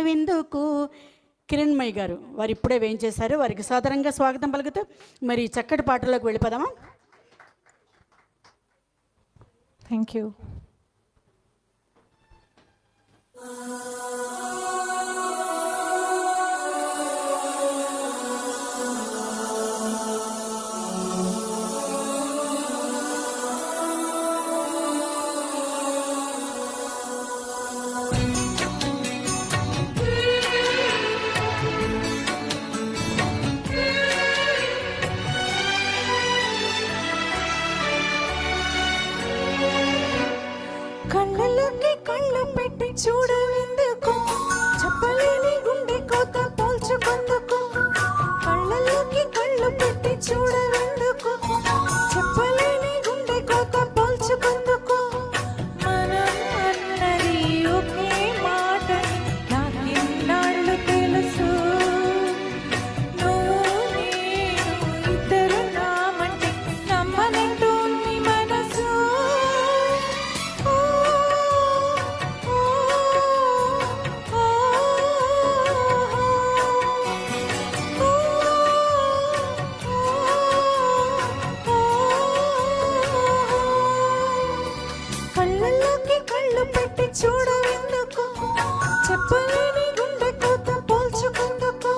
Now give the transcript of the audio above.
చూడవెందుకు. కిరణ్మయ్య గారు వారు ఇప్పుడే వేయించేశారు, వారికి సాధారణంగా స్వాగతం పలుకుతూ మరి చక్కటి పాటల్లోకి వెళ్ళిపోదామా. Thank you. కళ్ళలోకి కళ్ళు పెట్టి చూడవెందుకు, చెప్పలేని గుండె కోత పోల్చుకొందుకు. కళ్ళలోకి కళ్ళు పెట్టి చూడవెందుకు, చెప్పలేని గుండె కోత పోల్చుకొందుకు. మనం అన్నది ఒకే మాట, నాకిన్నాళ్ళు తెలుసు. నువ్వు నేను ఇద్దరు నామంటే నమ్మనంటోంది మనసు. కళ్ళలోకి కళ్ళు పెట్టి చూడవెందుకు, చెప్పలేని గుండె కోత పోల్చుకొందుకు.